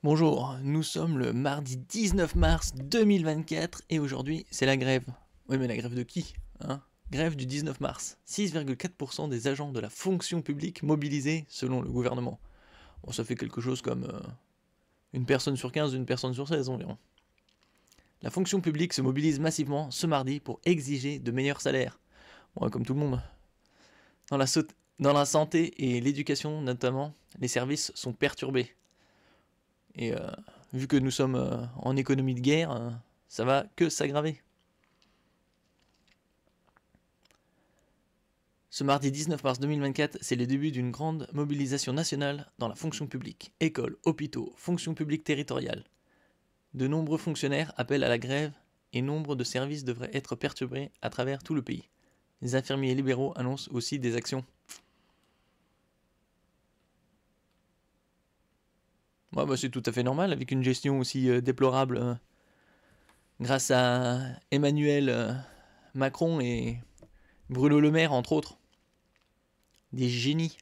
Bonjour, nous sommes le mardi 19 mars 2024 et aujourd'hui c'est la grève. Oui mais la grève de qui hein? Grève du 19 mars. 6,4% des agents de la fonction publique mobilisés selon le gouvernement. Bon ça fait quelque chose comme une personne sur 15, une personne sur 16 environ. La fonction publique se mobilise massivement ce mardi pour exiger de meilleurs salaires. Bon, comme tout le monde. Dans la santé et l'éducation notamment, les services sont perturbés. Et vu que nous sommes en économie de guerre, ça va que s'aggraver. Ce mardi 19 mars 2024, c'est le début d'une grande mobilisation nationale dans la fonction publique. Écoles, hôpitaux, fonction publique territoriale. De nombreux fonctionnaires appellent à la grève et nombre de services devraient être perturbés à travers tout le pays. Les infirmiers libéraux annoncent aussi des actions. Ouais, bah c'est tout à fait normal avec une gestion aussi déplorable grâce à Emmanuel Macron et Bruno Le Maire entre autres. Des génies.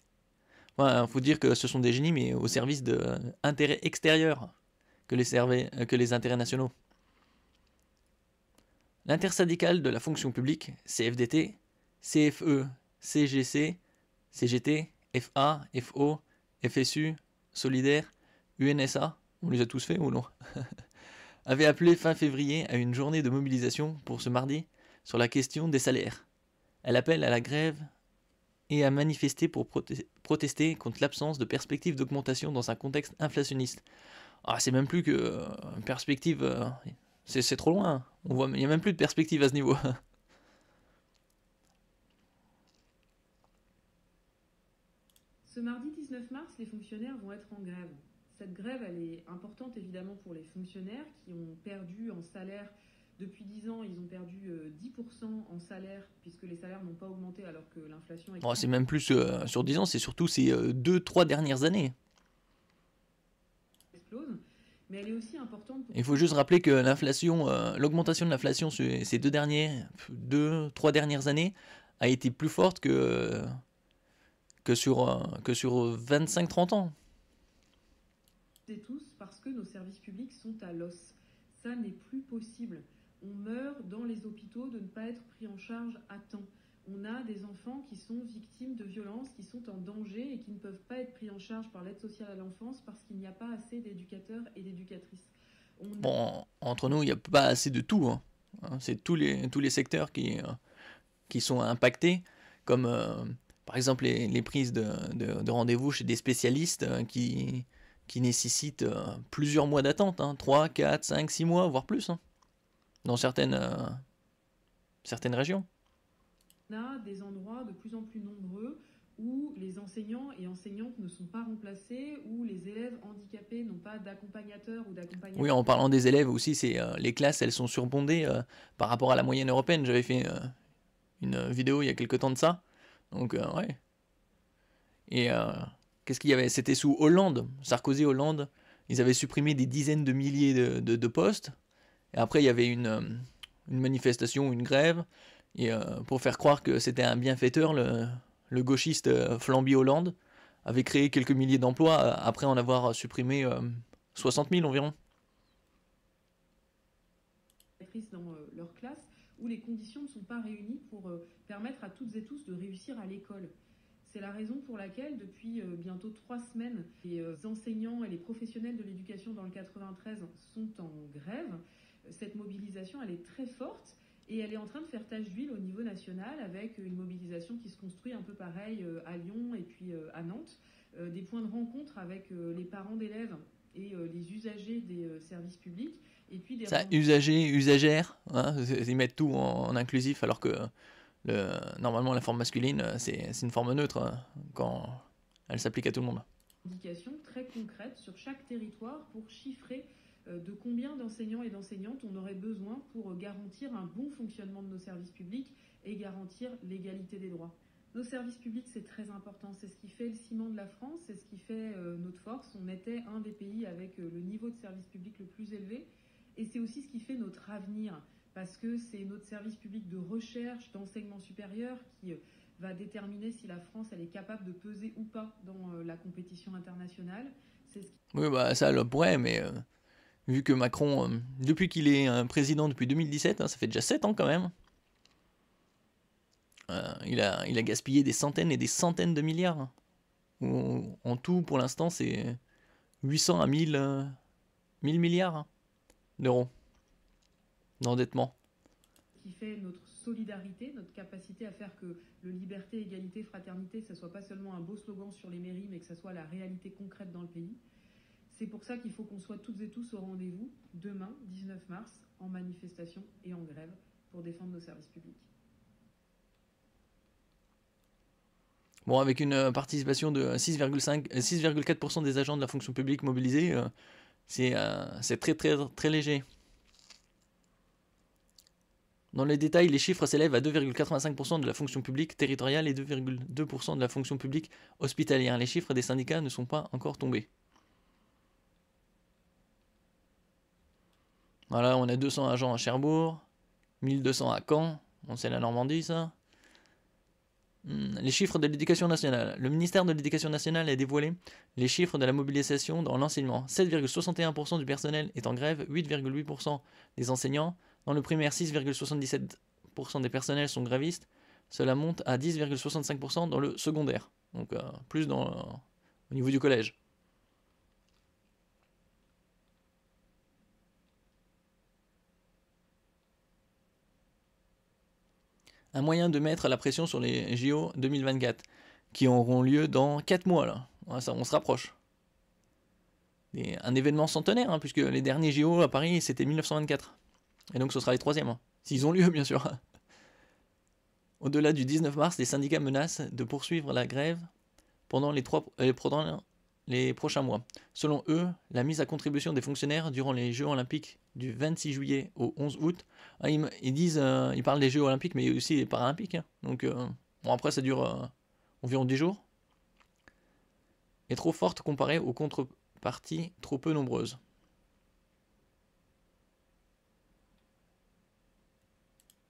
Ouais, faut dire que ce sont des génies mais au service d'intérêts extérieurs que les intérêts nationaux. L'intersyndicale de la fonction publique, CFDT, CFE, CGC, CGT, FA, FO, FSU, Solidaire, UNSA, on les a tous fait ou non avait appelé fin février à une journée de mobilisation pour ce mardi sur la question des salaires. Elle appelle à la grève et à manifester pour protester contre l'absence de perspective d'augmentation dans un contexte inflationniste. Ah, c'est même plus que perspective, c'est trop loin. Il n'y a même plus de perspective à ce niveau. Ce mardi 19 mars, les fonctionnaires vont être en grève. Cette grève, elle est importante évidemment pour les fonctionnaires qui ont perdu en salaire. Depuis 10 ans, ils ont perdu 10% en salaire puisque les salaires n'ont pas augmenté alors que l'inflation Bon, c'est même plus sur 10 ans, c'est surtout ces 2-3 dernières années. explose. Mais elle est aussi importante pour... Il faut juste rappeler que l'inflation, l'augmentation de l'inflation ces 2-3 dernières années a été plus forte que sur 25-30 ans. Et tous parce que nos services publics sont à l'os. Ça n'est plus possible. On meurt dans les hôpitaux de ne pas être pris en charge à temps. On a des enfants qui sont victimes de violences, qui sont en danger et qui ne peuvent pas être pris en charge par l'aide sociale à l'enfance parce qu'il n'y a pas assez d'éducateurs et d'éducatrices. Bon, entre nous, il n'y a pas assez de tout. Hein. C'est tous les secteurs qui sont impactés, comme par exemple les prises de rendez-vous chez des spécialistes qui nécessitent plusieurs mois d'attente, hein, 3, 4, 5, 6 mois, voire plus, hein, dans certaines régions. On a des endroits de plus en plus nombreux où les enseignants et enseignantes ne sont pas remplacés, où les élèves handicapés n'ont pas d'accompagnateur ou d'accompagnateur. Oui, en parlant des élèves aussi, c'est les classes, elles sont surbondées par rapport à la moyenne européenne. J'avais fait une vidéo il y a quelques temps de ça. Donc, ouais. Et qu'est-ce qu'il y avait? C'était sous Hollande, Sarkozy, Hollande. Ils avaient supprimé des dizaines de milliers de postes. Et après, il y avait une manifestation, une grève. Et pour faire croire que c'était un bienfaiteur, le gauchiste Flamby Hollande avait créé quelques milliers d'emplois après en avoir supprimé 60 000 environ. Dans leur classe, où les conditions ne sont pas réunies pour permettre à toutes et tous de réussir à l'école. C'est la raison pour laquelle, depuis bientôt 3 semaines, les enseignants et les professionnels de l'éducation dans le 93 sont en grève. Cette mobilisation, elle est très forte et elle est en train de faire tache d'huile au niveau national avec une mobilisation qui se construit un peu pareil à Lyon et puis à Nantes. Des points de rencontre avec les parents d'élèves et les usagers des services publics. Et puis des ça, usagers, usagères, hein, ils mettent tout en inclusif alors que normalement la forme masculine c'est une forme neutre quand elle s'applique à tout le monde. Indications très concrètes sur chaque territoire pour chiffrer de combien d'enseignants et d'enseignantes on aurait besoin pour garantir un bon fonctionnement de nos services publics et garantir l'égalité des droits. Nos services publics, c'est très important. C'est ce qui fait le ciment de la France, c'est ce qui fait notre force. On était un des pays avec le niveau de service public le plus élevé. Et c'est aussi ce qui fait notre avenir, parce que c'est notre service public de recherche, d'enseignement supérieur qui va déterminer si la France elle est capable de peser ou pas dans la compétition internationale. Oui, bah ça, elle pourrait, mais vu que Macron, depuis qu'il est président depuis 2017, hein, ça fait déjà 7 ans quand même, il a gaspillé des centaines et des centaines de milliards. Hein. En tout, pour l'instant, c'est 800 à 1000 milliards hein, d'euros d'endettement. Qui fait notre solidarité, notre capacité à faire que le liberté, égalité, fraternité, ça soit pas seulement un beau slogan sur les mairies, mais que ça soit la réalité concrète dans le pays. C'est pour ça qu'il faut qu'on soit toutes et tous au rendez-vous demain, 19 mars, en manifestation et en grève pour défendre nos services publics. Bon, avec une participation de 6,4% des agents de la fonction publique mobilisés, c'est très, très, très léger. Dans les détails, les chiffres s'élèvent à 2,85% de la fonction publique territoriale et 2,2% de la fonction publique hospitalière. Les chiffres des syndicats ne sont pas encore tombés. Voilà, on a 200 agents à Cherbourg, 1200 à Caen, bon, c'est la Normandie ça. Les chiffres de l'éducation nationale. Le ministère de l'Éducation nationale a dévoilé les chiffres de la mobilisation dans l'enseignement. 7,61% du personnel est en grève, 8,8% des enseignants. Dans le primaire, 6,77% des personnels sont grévistes. Cela monte à 10,65% dans le secondaire. Donc plus au niveau du collège. Un moyen de mettre la pression sur les JO 2024, qui auront lieu dans 4 mois là. Ouais, ça, on se rapproche. Un événement centenaire, hein, puisque les derniers JO à Paris, c'était 1924. Et donc ce sera les 3e, hein, s'ils ont lieu bien sûr. Au-delà du 19 mars, les syndicats menacent de poursuivre la grève pendant les prochains mois. Selon eux, la mise à contribution des fonctionnaires durant les Jeux Olympiques du 26 juillet au 11 août, ils parlent des Jeux Olympiques mais aussi des Paralympiques, hein. Donc bon, après ça dure environ 10 jours, est trop forte comparée aux contreparties trop peu nombreuses.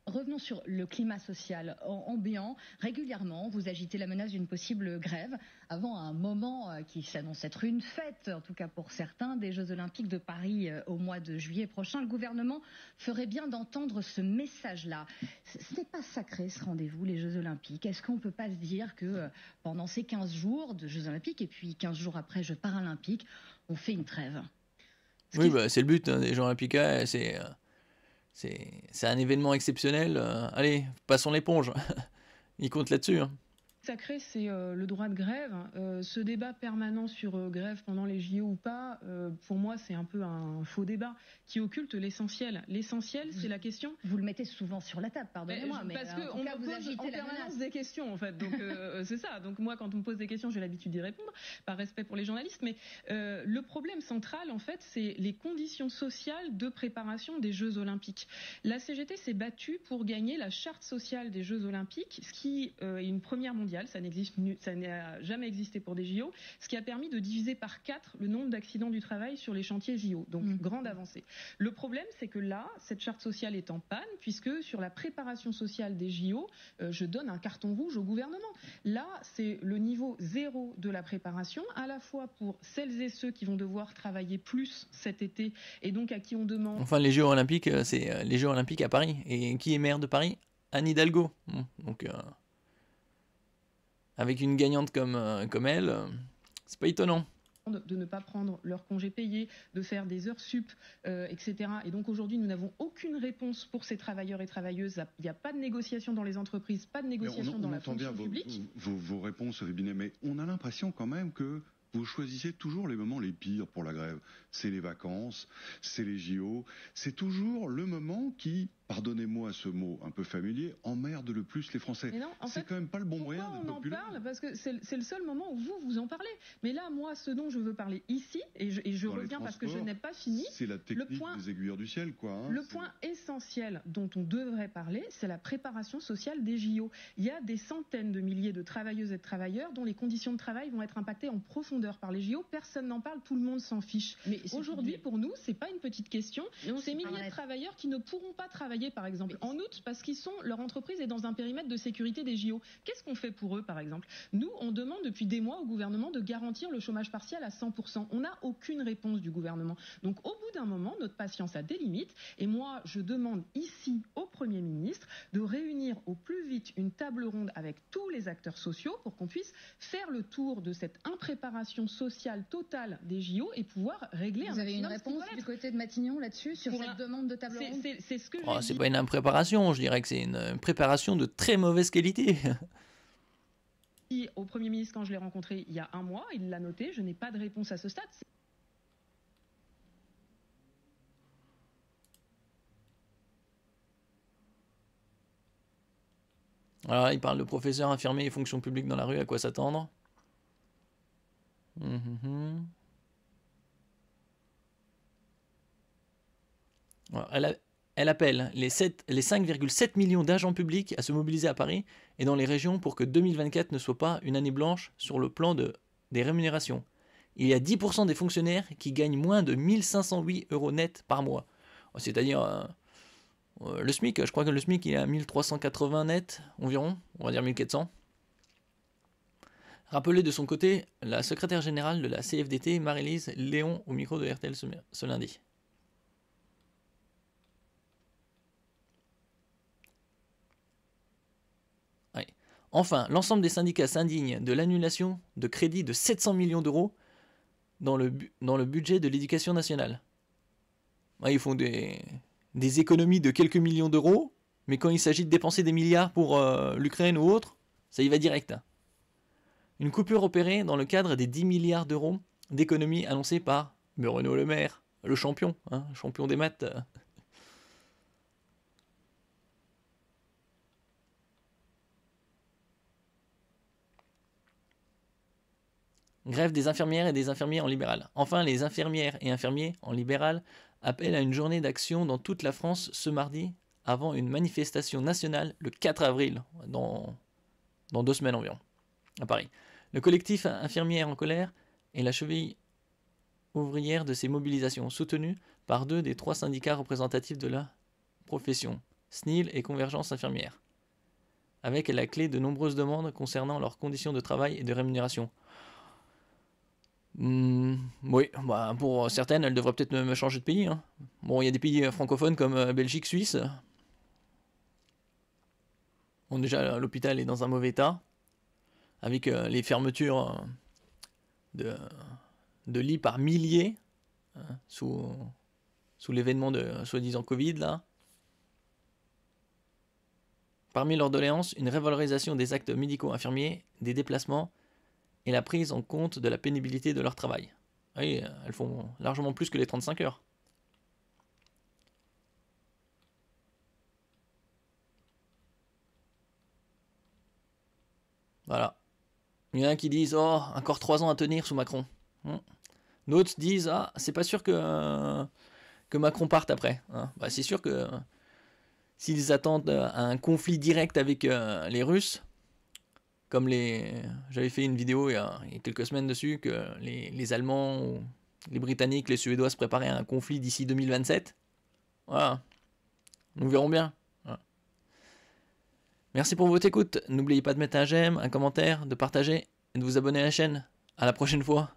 Revenons sur le climat social ambiant. Régulièrement, vous agitez la menace d'une possible grève avant un moment qui s'annonce être une fête, en tout cas pour certains, des Jeux Olympiques de Paris au mois de juillet prochain. Le gouvernement ferait bien d'entendre ce message-là. Ce n'est pas sacré ce rendez-vous, les Jeux Olympiques. Est-ce qu'on ne peut pas se dire que pendant ces 15 jours de Jeux Olympiques et puis 15 jours après Jeux Paralympiques, on fait une trêve? Oui, bah, c'est le but hein, des Jeux Olympiques, c'est un événement exceptionnel. Allez, passons l'éponge. Ils comptent là-dessus. Hein. Sacré, c'est le droit de grève. Ce débat permanent sur grève pendant les JO ou pas, pour moi, c'est un peu un faux débat qui occulte l'essentiel. L'essentiel, c'est la question. Vous le mettez souvent sur la table, pardonnez-moi, mais parce qu'on me pose en permanence des questions, en fait. Donc c'est ça. Donc moi, quand on me pose des questions, j'ai l'habitude d'y répondre, par respect pour les journalistes. Mais le problème central, en fait, c'est les conditions sociales de préparation des Jeux Olympiques. La CGT s'est battue pour gagner la charte sociale des Jeux Olympiques, ce qui est une première mondiale. Ça n'a jamais existé pour des JO, ce qui a permis de diviser par 4 le nombre d'accidents du travail sur les chantiers JO. Donc, grande avancée. Le problème, c'est que là, cette charte sociale est en panne, puisque sur la préparation sociale des JO, je donne un carton rouge au gouvernement. Là, c'est le niveau 0 de la préparation, à la fois pour celles et ceux qui vont devoir travailler plus cet été, et donc à qui on demande... Enfin, les Jeux Olympiques, c'est les Jeux Olympiques à Paris. Et qui est maire de Paris? Anne Hidalgo. Donc... avec une gagnante comme elle, c'est pas étonnant. De ne pas prendre leur congé payé, de faire des heures sup, etc. Et donc aujourd'hui, nous n'avons aucune réponse pour ces travailleurs et travailleuses. Il n'y a pas de négociation dans les entreprises, pas de négociation dans la fonction publique. Vos réponses, Binet, mais on a l'impression quand même que vous choisissez toujours les moments les pires pour la grève. C'est les vacances, c'est les JO, c'est toujours le moment qui, pardonnez-moi ce mot un peu familier, emmerde le plus les Français. C'est quand même pas le bon moyen de populaire. Parce que c'est le seul moment où vous en parlez. Mais là, moi, ce dont je veux parler ici, et je reviens bien parce que je n'ai pas fini. C'est la technique des aiguilleurs du ciel, quoi. Hein, le point essentiel dont on devrait parler, c'est la préparation sociale des JO. Il y a des centaines de milliers de travailleuses et de travailleurs dont les conditions de travail vont être impactées en profondeur par les JO. Personne n'en parle, tout le monde s'en fiche. Mais aujourd'hui, pour nous, c'est pas une petite question. Ces milliers de travailleurs qui ne pourront pas travailler, par exemple, en août, parce qu'ils leur entreprise est dans un périmètre de sécurité des JO. Qu'est-ce qu'on fait pour eux, par exemple? Nous, on demande depuis des mois au gouvernement de garantir le chômage partiel à 100%. On n'a aucune réponse du gouvernement. Donc, au bout d'un moment, notre patience a des limites. Et moi, je demande ici au Premier ministre de réunir au plus vite une table ronde avec tous les acteurs sociaux pour qu'on puisse faire le tour de cette impréparation sociale totale des JO et pouvoir régler Vous avez une réponse du côté de Matignon là-dessus, sur cette demande de table ronde? C'est ce que c'est pas une impréparation, je dirais que c'est une préparation de très mauvaise qualité. Au Premier ministre, quand je l'ai rencontré il y a un mois, il l'a noté, je n'ai pas de réponse à ce stade. Alors, il parle de professeurs, infirmiers et fonction publique dans la rue, à quoi s'attendre? Alors, elle appelle les 5,7 millions d'agents publics à se mobiliser à Paris et dans les régions pour que 2024 ne soit pas une année blanche sur le plan des rémunérations. Il y a 10% des fonctionnaires qui gagnent moins de 1508 € net par mois. C'est-à-dire le SMIC, je crois que le SMIC il est à 1380 net environ, on va dire 1400. Rappelez de son côté la secrétaire générale de la CFDT, Marie-Lise Léon, au micro de RTL ce lundi. Ouais. Enfin, l'ensemble des syndicats s'indignent de l'annulation de crédits de 700 millions d'euros dans le budget de l'éducation nationale. Ouais, ils font des économies de quelques millions d'euros, mais quand il s'agit de dépenser des milliards pour l'Ukraine ou autre, ça y va direct. Une coupure opérée dans le cadre des 10 milliards d'euros d'économies annoncées par Bruno Le Maire, le champion, champion des maths. Grève des infirmières et des infirmiers en libéral. Enfin, les infirmières et infirmiers en libéral appellent à une journée d'action dans toute la France ce mardi, avant une manifestation nationale le 4 avril, dans 2 semaines environ, à Paris. Le collectif Infirmières en colère est la cheville ouvrière de ces mobilisations, soutenue par 2 des 3 syndicats représentatifs de la profession, SNIL et Convergence infirmière, avec à la clé de nombreuses demandes concernant leurs conditions de travail et de rémunération. Oui, pour certaines, elles devraient peut-être même changer de pays. Bon, il y a des pays francophones comme Belgique, Suisse. Bon, déjà, l'hôpital est dans un mauvais état, avec les fermetures de lits par milliers, sous l'événement de soi-disant Covid, là. Parmi leurs doléances, une revalorisation des actes médicaux infirmiers, des déplacements, et la prise en compte de la pénibilité de leur travail. Oui, elles font largement plus que les 35 heures. Voilà. Il y en a qui disent « Oh, encore 3 ans à tenir sous Macron. » D'autres disent « Ah, c'est pas sûr que Macron parte après. » C'est sûr que s'ils attendent un conflit direct avec les Russes, comme j'avais fait une vidéo il y a quelques semaines dessus, que les Allemands, les Britanniques, les Suédois se préparaient à un conflit d'ici 2027. Voilà. Nous verrons bien. Voilà. Merci pour votre écoute. N'oubliez pas de mettre un j'aime, un commentaire, de partager et de vous abonner à la chaîne. À la prochaine fois.